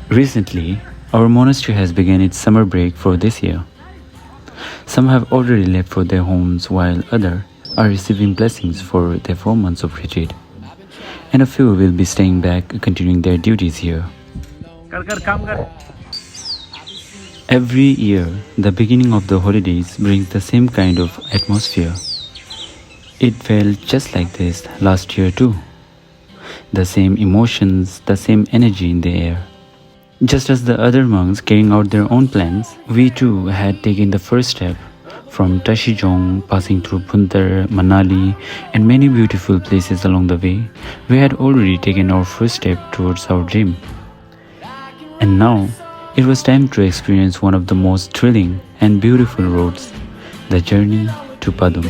Recently, our monastery has begun its summer break for this year. Some have already left for their homes while others are receiving blessings for their 4 months of retreat. And a few will be staying back continuing their duties here. Every year, the beginning of the holidays brings the same kind of atmosphere. It felt just like this last year too. The same emotions, the same energy in the air. Just as the other monks carrying out their own plans, we too had taken the first step from Tashijong, passing through Puntar, Manali, and many beautiful places along the way. We had already taken our first step towards our dream. And now, it was time to experience one of the most thrilling and beautiful roads, the journey to Padum.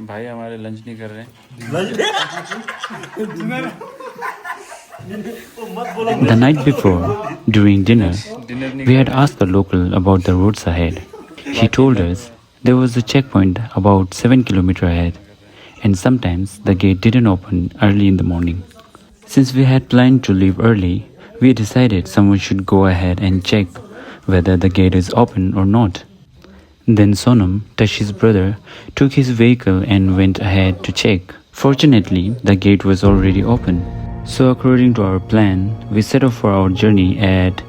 भाई हमारे lunch नहीं कर रहे The night before, during dinner, we had asked the local about the roads ahead. He told us there was a checkpoint about 7 kilometers ahead, and sometimes the gate didn't open early in the morning. Since we had planned to leave early, we decided someone should go ahead and check whether the gate is open or not. Then Sonam, Tashi's brother, took his vehicle and went ahead to check. Fortunately, the gate was already open. So according to our plan, we set off for our journey at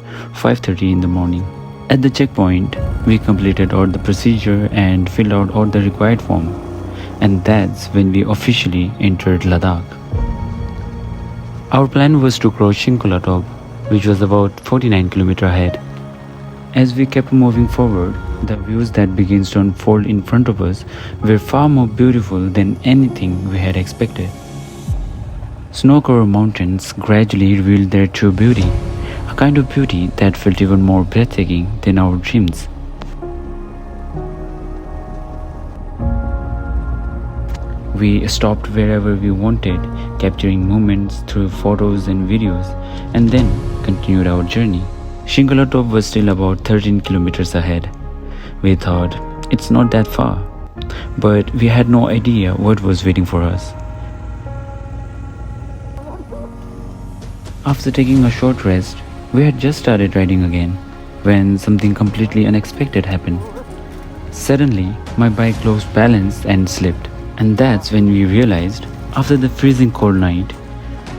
5:30 in the morning. At the checkpoint, we completed all the procedure and filled out all the required form. And that's when we officially entered Ladakh. Our plan was to cross Shinkola, which was about 49 kilometers ahead. As we kept moving forward, the views that began to unfold in front of us were far more beautiful than anything we had expected. Snow-covered mountains gradually revealed their true beauty, a kind of beauty that felt even more breathtaking than our dreams. We stopped wherever we wanted, capturing moments through photos and videos, and then continued our journey. Shinkola was still about 13 kilometers ahead. We thought, it's not that far, but we had no idea what was waiting for us. After taking a short rest, we had just started riding again, when something completely unexpected happened. Suddenly, my bike lost balance and slipped, and that's when we realized, after the freezing cold night,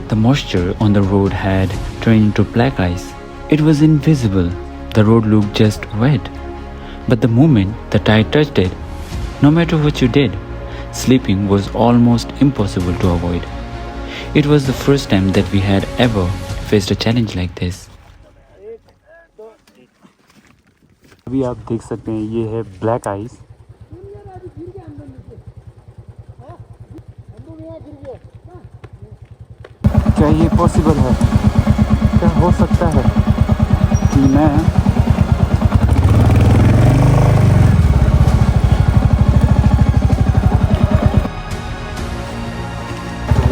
the moisture on the road had turned into black ice. It was invisible. The road looked just wet. But the moment the tire touched it, no matter what you did, sleeping was almost impossible to avoid. It was the first time that we had ever faced a challenge like this. अभी आप देख सकते हैं ये है black ice. क्या ये possible है? क्या हो सकता है कि मैं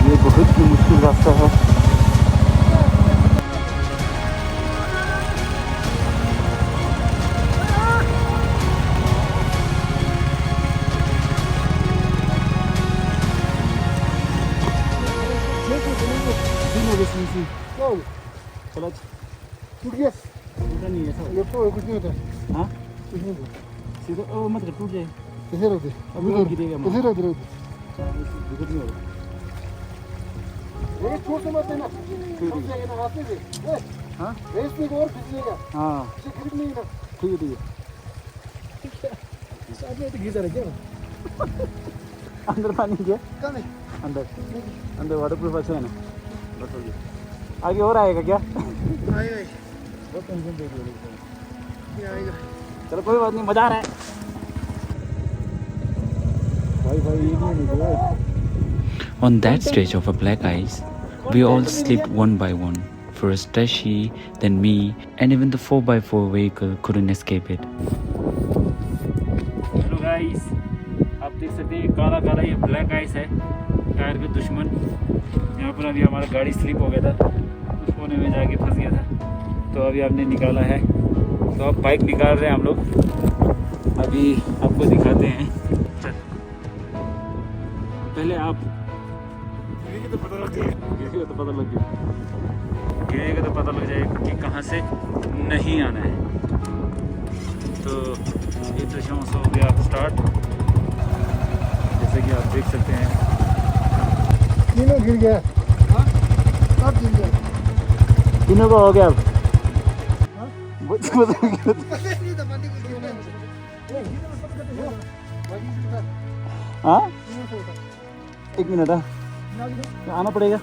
ये बहुत ही मुश्किल रास्ता है. टूट गया टूटा नहीं है सर. ये तो कुछ नहीं होता. हाँ कुछ नहीं होता. सीधा मतलब टूट जाए. कैसे रहते अभी तो गिरेगा. कैसे रहते दिक्कत नहीं होगा. रेस छोड़ से मत देना. छोड़ जाएगा ना हाथ से. हाँ रेस में और खींचेगा. हाँ इसे ग्रिप नहीं ना. ठीक है ठीक है. साथ में तो घिसा रहा क्या? अंदर पानी क्या? कहाँ है? अंदर अंदर वाटरप्रूफ अच्छा है ना. बस हो गया. आगे और आएगा क्या? आएगा. बहुत टेंशन दे रही ये आएगा. चलो कोई बात नहीं, मजा आ रहा है. On that stretch of a black ice, we all slipped one by one. First Tashi, then me, and even the 4x4 vehicle couldn't escape it. Hello guys, आप देख सकते हैं काला काला ये ब्लैक आइस है, टायर के दुश्मन। यहाँ पर अभी हमारा गाड़ी स्लिप हो गया था, उस कोने में जाके फंस गया था, तो अभी आपने निकाला है। तो अब बाइक निकाल रहे हैं हम लोग, अभी आपको दिखाते हैं। चल पहले आप गिरेगा तो पता लग जाएगा, गिरेगा तो पता लग जाएगा कि कहाँ से नहीं आना है। तो ये तो शौक हो गया स्टार्ट, जैसे कि आप देख सकते हैं। तीनों गिर गया, सब गिर गया, तीनों का हो गया अब। हाँ 1 मिनट आना पड़ेगा,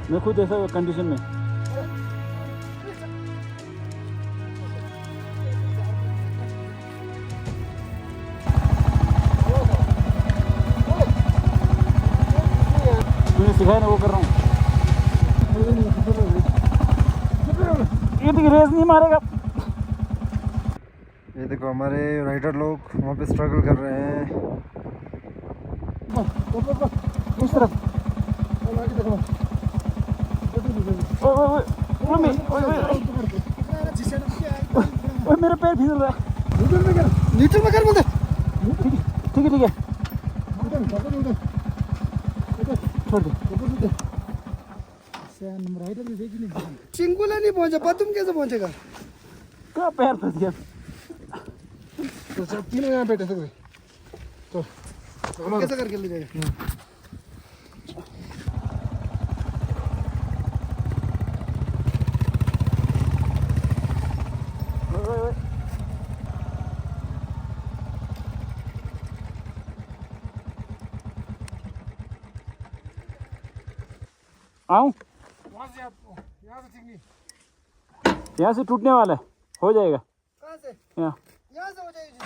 मैं खुद ऐसा कंडीशन में। तूने सिखाया ना वो कर रहा हूँ, ये तो रेस नहीं मारेगा। ये देखो हमारे राइडर लोग वहाँ पे स्ट्रगल कर रहे हैं। इस तरफ मेरा पैर फिसल रहा है। न्यूट्रल में कर बोलते। ठीक है छोड़ दे। चिंकुला नहीं पहुंचा पा, तुम कैसे पहुंचेगा? क्या पैर फंस गया। तो सब तीनों यहाँ बैठे थे, तो कैसे करके ले जाएगा? आऊं? यहाँ से ठीक नहीं, यहाँ से टूटने वाला है, हो जाएगा। कहाँ से? यहाँ से हो जाएगी।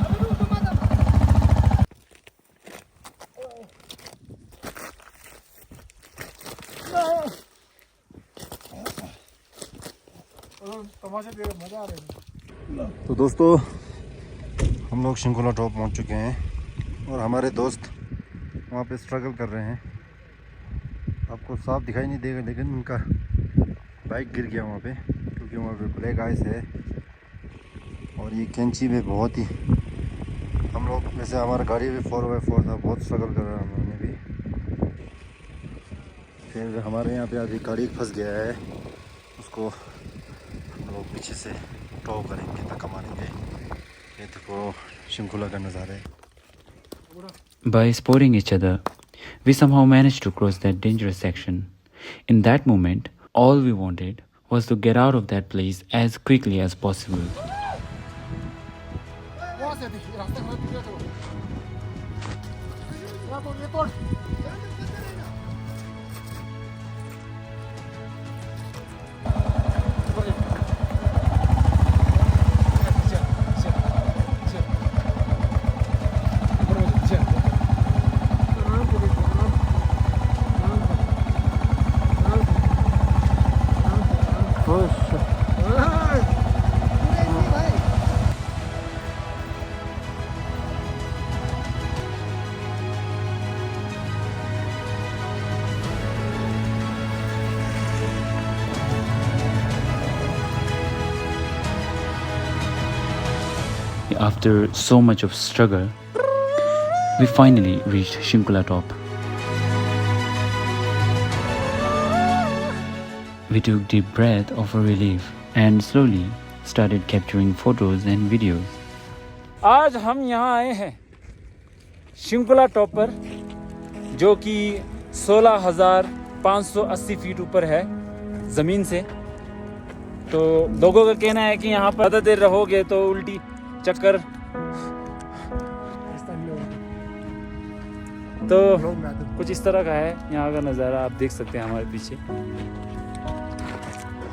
अभी रुक, तुम मत। तमाशा देख, मजा आ रहा है। तो दोस्तों हम लोग शिंकुला टॉप पहुंच चुके हैं और हमारे दोस्त वहाँ पे स्ट्रगल कर रहे हैं। आपको साफ दिखाई नहीं देगा, लेकिन उनका बाइक गिर गया वहाँ पे, क्योंकि वहाँ पे ब्लैक आइस है और ये कैंची में बहुत ही, हम लोग वैसे हमारा गाड़ी भी 4x4 था, बहुत स्ट्रगल कर रहा है हमने भी। फिर हमारे यहाँ पे अभी गाड़ी फंस गया है, उसको हम लोग पीछे से टॉ करेंगे, धक्का मारेंगे। ये देखो शिंकुला का नज़ारा है। By supporting each other, we somehow managed to cross that dangerous section. In that moment, all we wanted was to get out of that place as quickly as possible. After so much of struggle, we finally reached Shinkula top. We took deep breath of relief and slowly started capturing photos and videos. आज हम यहाँ आए हैं Shinkula top पर, जो कि 16,580 feet ऊपर है ज़मीन से। तो लोगों का कहना है कि यहाँ पर ज़्यादा देर रहोगे तो उल्टी चक्कर, तो कुछ इस तरह का है यहाँ का नज़ारा। आप देख सकते हैं हमारे पीछे।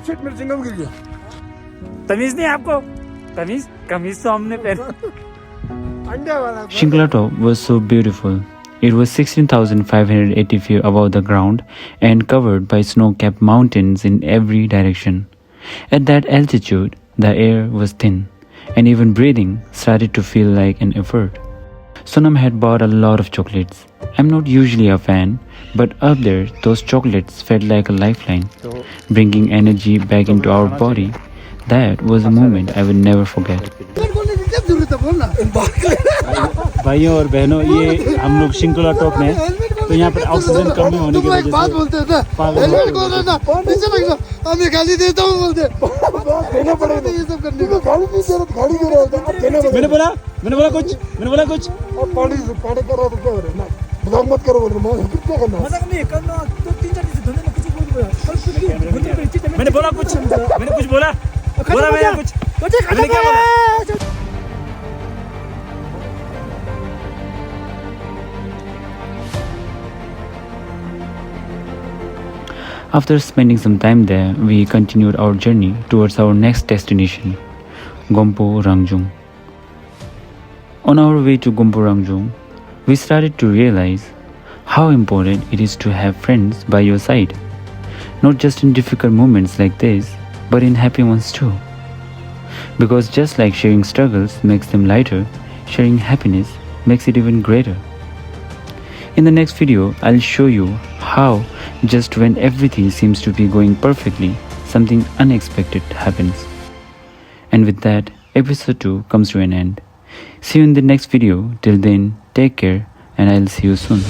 शिट, मेरा चिंगम गिर गया। तमीज़ नहीं आपको? कमीज तो हमने पहना। Shinkula top was so beautiful. It was 16,580 feet above the ground and covered by snow-capped mountains in every direction. At that altitude, the air was thin and even breathing started to feel like an effort. Sonam had bought a lot of chocolates. I'm not usually a fan, but up there, those chocolates felt like a lifeline, bringing energy back into our body. That was a moment I will never forget. भाइयों और बहनों, ये हम लोग Shinkula top में हैं, तो यहाँ पर ऑक्सीजन कमी होने की वजह से बोलते थे हेलमेट खोल रहा था नीचे लग जा हमें गाली देता हूँ बोलते देना पड़ेगा ये सब करने को गाली नहीं दे रहा गाड़ी दे रहा मैंने बोला कुछ अब पानी कर रहा तो क्या हो रहा है ना मजाक मत करो बोल रहा हूँ क्या करना मजाक नहीं करना तो 3-4 दिन से धंधे में कुछ बोल मैंने कुछ बोला मैंने क्या बोला? After spending some time there, we continued our journey towards our next destination, Gompo Rangjung. On our way to Gompo Rangjung, we started to realize how important it is to have friends by your side, not just in difficult moments like this, but in happy ones too. Because just like sharing struggles makes them lighter, sharing happiness makes it even greater. In the next video, I'll show you how just when everything seems to be going perfectly, something unexpected happens. And with that, episode 2 comes to an end. See you in the next video. Till then, take care and I'll see you soon.